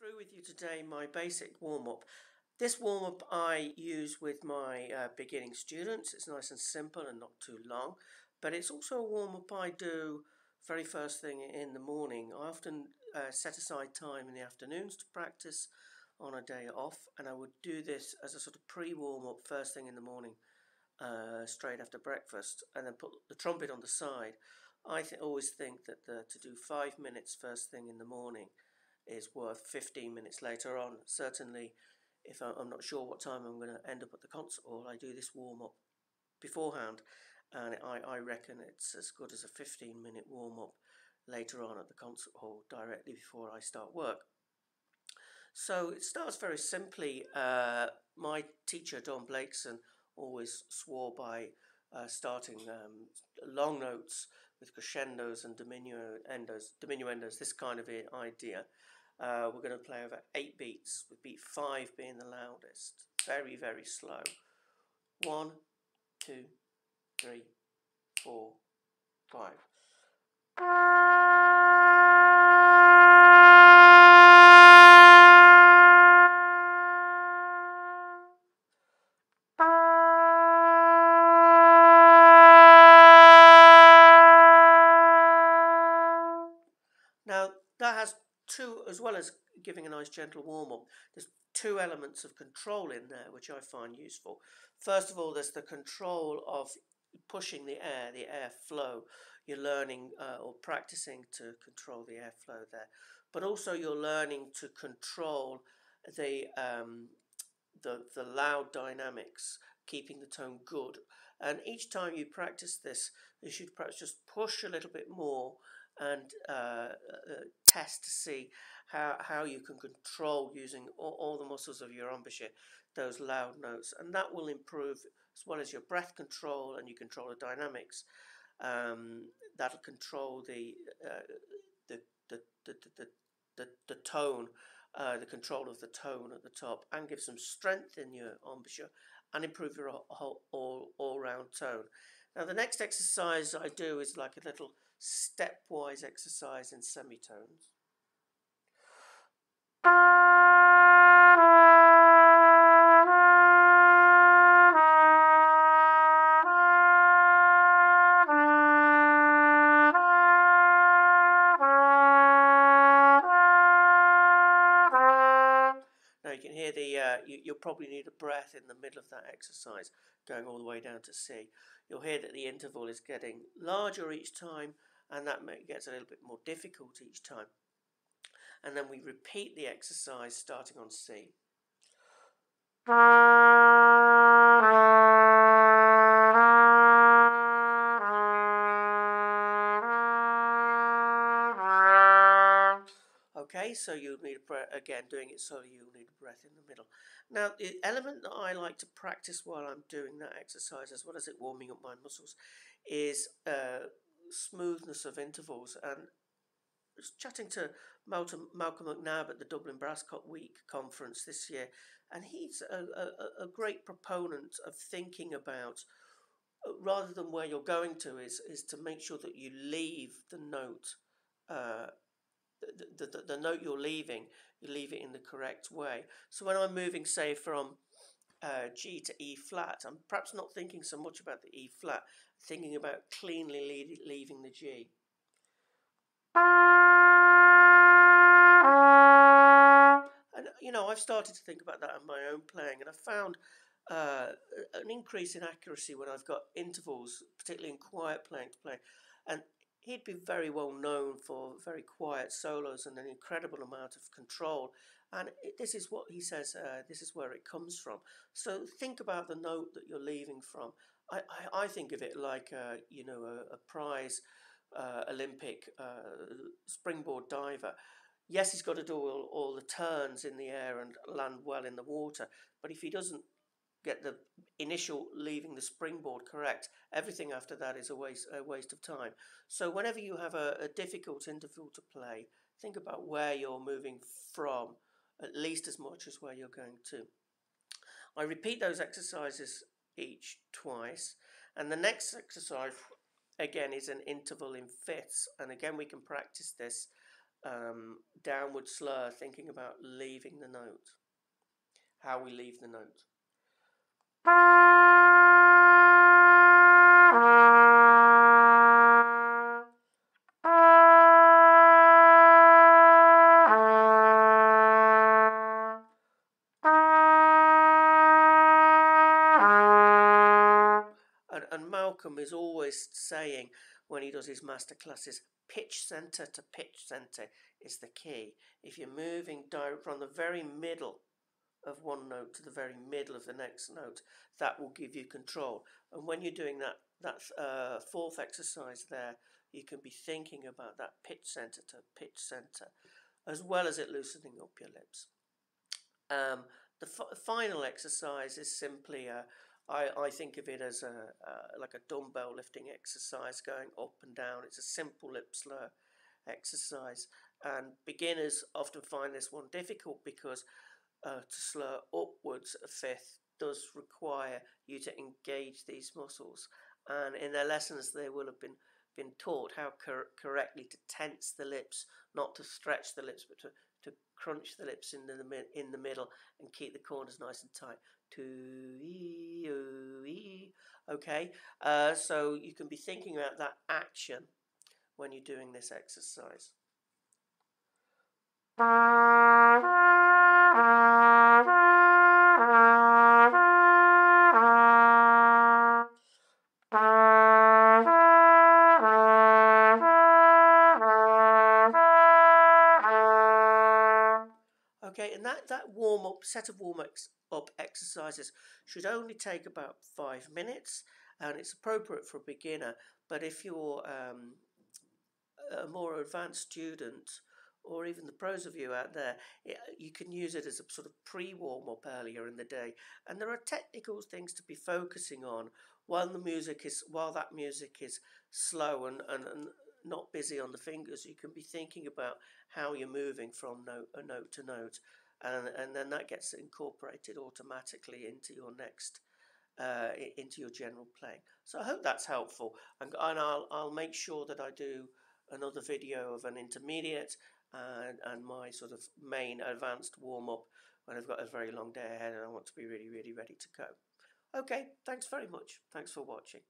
Through with you today my basic warm-up. This warm-up I use with my beginning students. It's nice and simple and not too long, but it's also a warm-up I do very first thing in the morning. I often set aside time in the afternoons to practice on a day off, and I would do this as a sort of pre-warm-up first thing in the morning, straight after breakfast, and then put the trumpet on the side. I always think that to do 5 minutes first thing in the morning is worth 15 minutes later on. Certainly, if I'm not sure what time I'm going to end up at the concert hall, I do this warm-up beforehand, and I reckon it's as good as a 15-minute warm-up later on at the concert hall directly before I start work. So it starts very simply. My teacher, Don Blakeson, always swore by starting long notes with crescendos and diminuendos, this kind of idea. We're going to play over 8 beats, with beat 5 being the loudest. Very, very slow. 1, 2, 3, 4, 5. Now that has two, as well as giving a nice gentle warm-up, there's 2 elements of control in there which I find useful. First of all, there's the control of pushing the air flow. You're learning or practicing to control the airflow there, but also you're learning to control the loud dynamics, keeping the tone good. And each time you practice this, you should perhaps just push a little bit more and test to see how you can control, using all the muscles of your embouchure, those loud notes, and that will improve as well as your breath control, and you control the dynamics. That'll control the tone, the control of the tone at the top, and give some strength in your embouchure and improve your whole all-round tone. Now the next exercise I do is like a little stepwise exercise in semitones. Now you can hear you'll probably need a breath in the middle of that exercise, going all the way down to C. You'll hear that the interval is getting larger each time, and that gets a little bit more difficult each time. And then we repeat the exercise starting on C. Okay, so you'll need a breath, again doing it so you'll need a breath in the middle. Now the element that I like to practice while I'm doing that exercise, as well as it warming up my muscles, is smoothness of intervals. And I was chatting to Malcolm McNabb at the Dublin Brass Week conference this year, and he's a great proponent of thinking about, rather than where you're going to, is to make sure that you leave the note, the note you're leaving, you leave it in the correct way. So when I'm moving, say, from G to E flat, I'm perhaps not thinking so much about the E flat, thinking about cleanly leaving the G. And I've started to think about that in my own playing, and I've found an increase in accuracy when I've got intervals, particularly in quiet playing, to play. And he'd be very well known for very quiet solos and an incredible amount of control. And this is what he says, this is where it comes from. So think about the note that you're leaving from. I think of it like, a prize Olympic springboard diver. Yes, he's got to do all the turns in the air and land well in the water, but if he doesn't get the initial leaving the springboard correct, everything after that is a waste of time. So whenever you have a difficult interval to play, think about where you're moving from, at least as much as where you're going to. I repeat those exercises each twice, and the next exercise again is an interval in fifths, and again we can practice this downward slur, thinking about leaving the note, how we leave the note. And Malcolm is always saying when he does his master classes, pitch center to pitch center is the key. If you're moving from the very middle of one note to the very middle of the next note, that will give you control. And when you're doing that fourth exercise there, you can be thinking about that pitch center to pitch center, as well as it loosening up your lips. The final exercise is simply I think of it as like a dumbbell lifting exercise going up and down. It's a simple lip slur exercise, and beginners often find this one difficult because to slur upwards a fifth does require you to engage these muscles, and in their lessons they will have been taught how correctly to tense the lips, not to stretch the lips, but to crunch the lips in the middle and keep the corners nice and tight. Okay, so you can be thinking about that action when you're doing this exercise. Okay, and that set of warm-up exercises should only take about 5 minutes, and it's appropriate for a beginner. But if you're a more advanced student, or even the pros of you out there, you can use it as a sort of pre-warm-up earlier in the day. And there are technical things to be focusing on while that music is slow and not busy on the fingers. You can be thinking about how you're moving from note to note, and then that gets incorporated automatically into your next into your general playing. So I hope that's helpful, and I'll make sure that I do another video of an intermediate and my sort of main advanced warm-up when I've got a very long day ahead and I want to be really ready to go. Okay, thanks very much. Thanks for watching.